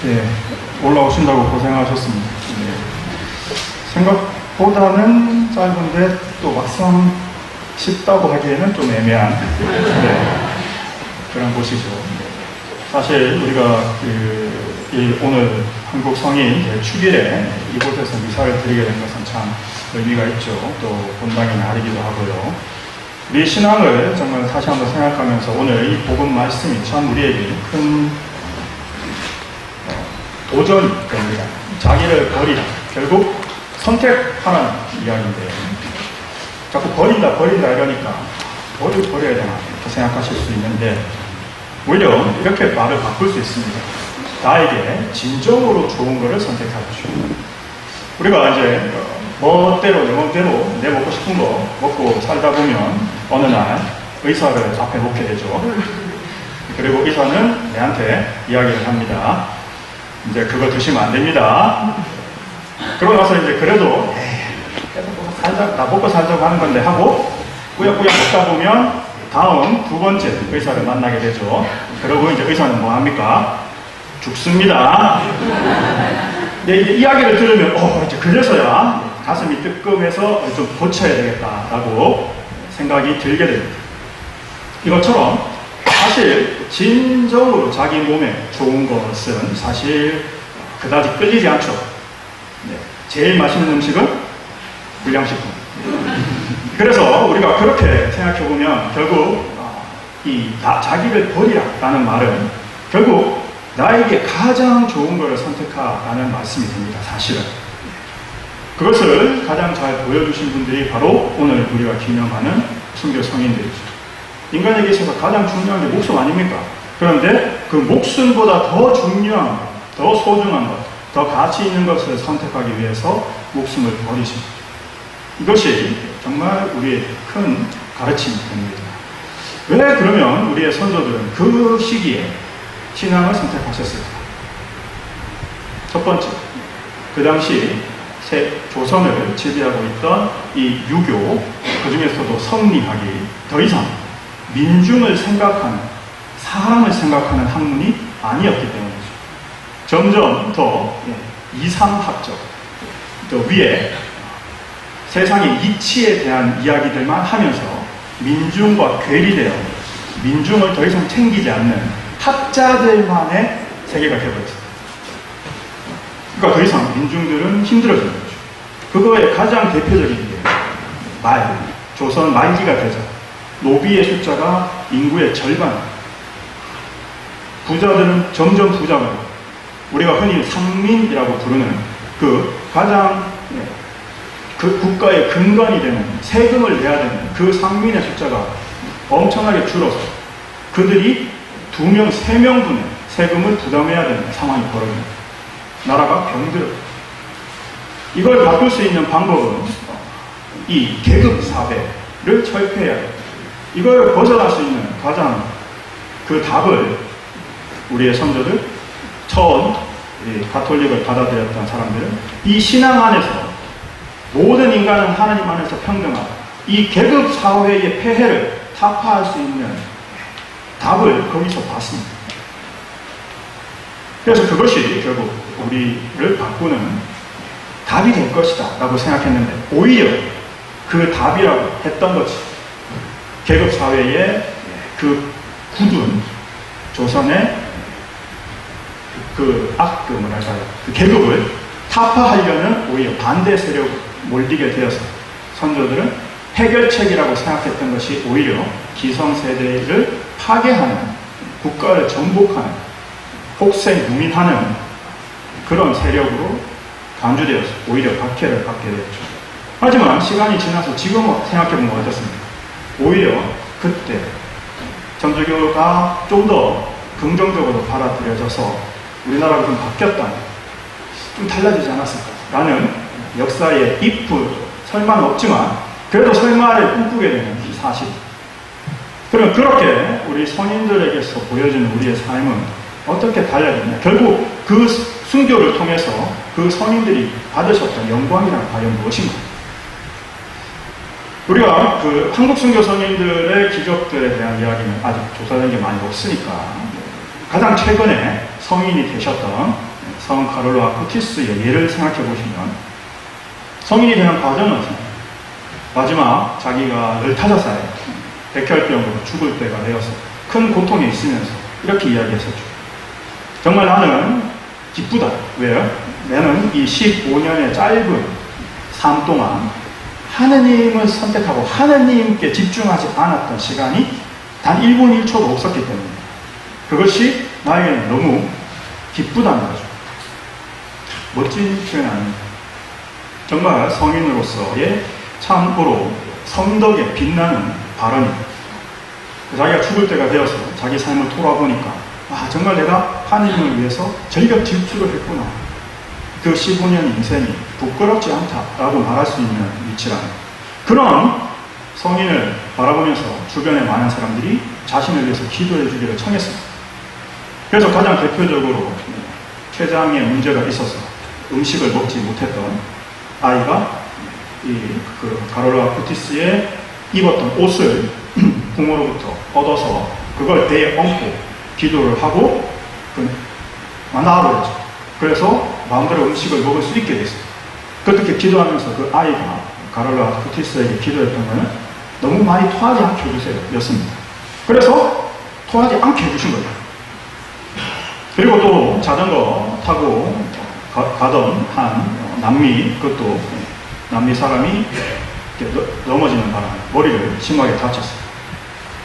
예, 올라오신다고 고생하셨습니다. 예. 생각보다는 짧은데 또 막상 쉽다고 하기에는 좀 애매한 그런 곳이죠. 사실 우리가 오늘 한국 성인 축일에 이곳에서 미사를 드리게 된 것은 참 의미가 있죠. 또 본당의 날이기도 하고요. 우리 신앙을 정말 다시 한번 생각하면서 오늘 이 복음 말씀이 참 우리에게 큰 도전이 됩니다. 자기를 버리라. 결국 선택하라는 이야기인데 자꾸 버린다 이러니까 뭐를 버려야 되나 이렇게 생각하실 수 있는데 오히려 이렇게 말을 바꿀 수 있습니다. 나에게 진정으로 좋은 것을 선택하십시오. 우리가 이제 멋대로 내 멋대로 내 먹고 싶은 거 먹고 살다 보면 어느 날 의사를 앞에 놓게 되죠. 그리고 의사는 내한테 이야기를 합니다. 이제 그거 드시면 안 됩니다. 그러고 나서 이제 그래도 나 먹고 살자고 하는 건데 하고 꾸역꾸역 먹다 보면 다음 두 번째 의사를 만나게 되죠. 그러고 이제 의사는 뭐 합니까? 죽습니다. 네, 이제 이야기를 들으면 이제 그래서야 가슴이 뜨끔해서 좀 고쳐야 되겠다라고 생각이 들게 됩니다. 이것처럼 사실 진정으로 자기 몸에 좋은 것은 사실 그다지 끌리지 않죠. 네, 제일 맛있는 음식은 불량식품. 그래서 우리가 그렇게 생각해보면 결국 자기를 버리라라는 말은 결국 나에게 가장 좋은 것을 선택하라는 말씀이 됩니다. 사실은. 그것을 가장 잘 보여주신 분들이 바로 오늘 우리가 기념하는 순교 성인들이죠. 인간에게 있어서 가장 중요한 게 목숨 아닙니까? 그런데 그 목숨보다 더 중요한 것, 더 소중한 것, 더 가치 있는 것을 선택하기 위해서 목숨을 버리십니다. 이것이 정말 우리의 큰 가르침이 됩니다. 왜 그러면 우리의 선조들은 그 시기에 신앙을 선택하셨을까? 첫 번째, 그 당시 조선을 지배하고 있던 이 유교, 그 중에서도 성리학이 더 이상 민중을 생각하는, 사람을 생각하는 학문이 아니었기 때문이죠. 점점 더 이상학적, 더 위에 세상의 이치에 대한 이야기들만 하면서 민중과 괴리되어 민중을 더 이상 챙기지 않는 학자들만의 세계가 되어버렸습니다. 그러니까 더 이상 민중들은 힘들어지는 거죠. 그거의 가장 대표적인 게 조선 말기가 되자 노비의 숫자가 인구의 절반, 부자들은 점점 부자가 되고 우리가 흔히 상민이라고 부르는 그 가장 그 국가의 근간이 되는 세금을 내야 되는 그 상민의 숫자가 엄청나게 줄어서 그들이 2명, 3명분의 세금을 부담해야 되는 상황이 벌어집니다. 나라가 병들어요. 이걸 바꿀 수 있는 방법은 이 계급사회를 철폐해야 돼요. 이걸 벗어날 수 있는 가장 그 답을 우리의 선조들, 처음 가톨릭을 받아들였던 사람들은 이 신앙 안에서 모든 인간은 하나님 안에서 평등하다. 이 계급사회의 폐해를 타파할 수 있는 답을 거기서 봤습니다. 그래서 그것이 결국 우리를 바꾸는 답이 될 것이다 라고 생각했는데 오히려 그 답이라고 했던 것이 계급사회의 그 굳은 조선의 그 계급을 타파하려는 오히려 반대 세력을 몰리게 되어서 선조들은 해결책이라고 생각했던 것이 오히려 기성세대를 파괴하는, 국가를 정복하는, 혹세무민하는 그런 세력으로 간주되어서 오히려 박해를 받게 되었죠. 하지만 시간이 지나서 지금 생각해보면 어떻습니까? 오히려 그때 천주교가 좀 더 긍정적으로 받아들여져서 우리나라가 좀 바뀌었다, 좀 달라지지 않았을까라는 역사의 설마는 없지만 그래도 설마를 꿈꾸게 되는 이 사실. 그럼 그렇게 우리 선인들에게서 보여지는 우리의 삶은 어떻게 달라지냐? 결국 그 순교를 통해서 그 선인들이 받으셨던 영광이란 과연 무엇인가? 우리가 그 한국 순교 선인들의 기적들에 대한 이야기는 아직 조사된 게 많이 없으니까 가장 최근에 성인이 되셨던 성 카를로 아쿠티스의 예를 생각해 보시면 성인이 되는 과정은 마지막 자기가 15살 백혈병으로 죽을 때가 되어서 큰 고통에 있으면서 이렇게 이야기했었죠. 정말 나는 기쁘다. 왜요? 나는 이 15년의 짧은 삶 동안 하느님을 선택하고 하느님께 집중하지 않았던 시간이 단 1분 1초도 없었기 때문에 그것이 나에게는 너무 기쁘다는 거죠. 멋진 표현 아닙니다. 정말 성인으로서의 참으로 성덕에 빛나는 발언입니다. 자기가 죽을 때가 되어서 자기 삶을 돌아보니까 정말 내가 하느님을 위해서 절벽 질주를 했구나. 그 15년 인생이 부끄럽지 않다라고 말할 수 있는 위치라는 그런 성인을 바라보면서 주변의 많은 사람들이 자신을 위해서 기도해 주기를 청했습니다. 그래서 가장 대표적으로 췌장에 문제가 있어서 음식을 먹지 못했던 아이가 그 카를로 아쿠티스의 입었던 옷을 부모로부터 얻어서 그걸 배에 얹고 기도를 하고 만나버렸죠. 그래서 마음대로 음식을 먹을 수 있게 됐습니다. 그렇게 기도하면서 그 아이가 카를로 아쿠티스에게 기도했던 것은 너무 많이 토하지 않게 해주세요 였습니다. 그래서 토하지 않게 해주신 거예요. 그리고 또 자전거 타고 가던 한 남미, 그것도 남미 사람이 넘어지는 바람에 머리를 심하게 다쳤어요.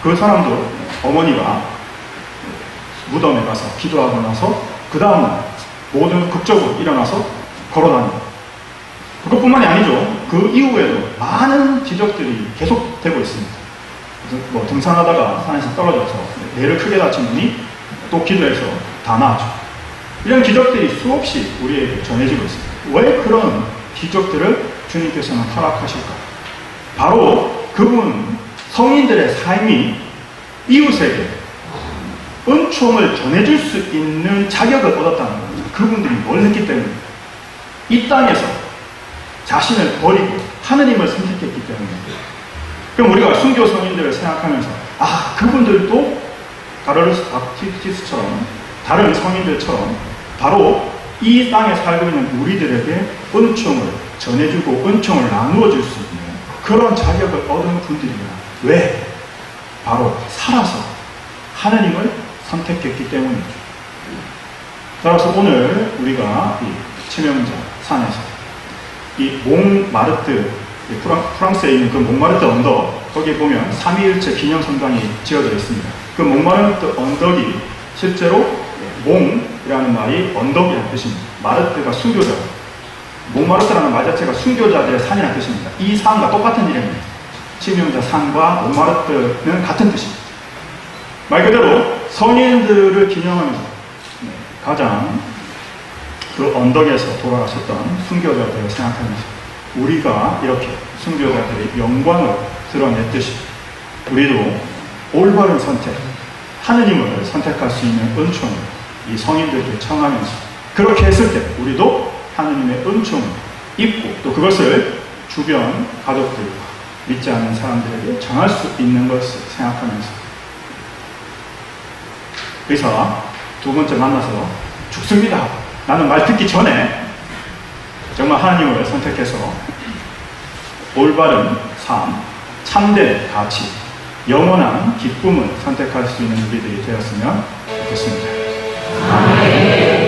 그 사람도 어머니가 무덤에 가서 기도하고 나서 그 다음날 모든 극적으로 일어나서 걸어다닙니다. 그것뿐만이 아니죠. 그 이후에도 많은 기적들이 계속되고 있습니다. 그래서 등산하다가 산에서 떨어져서 뇌를 크게 다친 분이 또 기도해서 다 나았죠. 이런 기적들이 수없이 우리에게 전해지고 있습니다. 왜 그런 기적들을 주님께서는 허락하실까? 바로 그분 성인들의 삶이 이웃에게 은총을 전해줄 수 있는 자격을 얻었다는 겁니다. 그분들이 뭘 했기 때문에 이 땅에서 자신을 버리고 하느님을 선택했기 때문에. 그럼 우리가 순교 성인들을 생각하면서 그분들도 카를로 아쿠티스처럼 다른 성인들처럼 바로 이 땅에 살고 있는 우리들에게 은총을 전해주고 은총을 나누어줄 수 있는 그런 자격을 얻은 분들이야. 왜? 바로 살아서 하느님을 선택했기 때문이죠. 따라서 오늘 우리가 이 치명자 산에서 이 몽마르트, 프랑스에 있는 그 몽마르트 언덕, 거기에 보면 삼위일체 기념성당이 지어져 있습니다. 그 몽마르트 언덕이 실제로 몽이라는 말이 언덕이라는 뜻입니다. 마르트가 순교자, 몽마르트라는 말 자체가 순교자들의 산이라는 뜻입니다. 이 산과 똑같은 이름입니다. 치명자 산과 몽마르트는 같은 뜻입니다. 말 그대로 성인들을 기념하면서 가장 그 언덕에서 돌아가셨던 순교자들을 생각하면서 우리가 이렇게 순교자들의 영광을 드러냈듯이 우리도 올바른 선택, 하느님을 선택할 수 있는 은총을 이 성인들께 청하면서 그렇게 했을 때 우리도 하느님의 은총을 입고 또 그것을 주변 가족들과 믿지 않는 사람들에게 전할 수 있는 것을 생각하면서 의사와 두 번째 만나서 죽습니다. 나는 말 듣기 전에 정말 하나님을 선택해서 올바른 삶, 참된 가치, 영원한 기쁨을 선택할 수 있는 우리들이 되었으면 좋겠습니다. 아멘.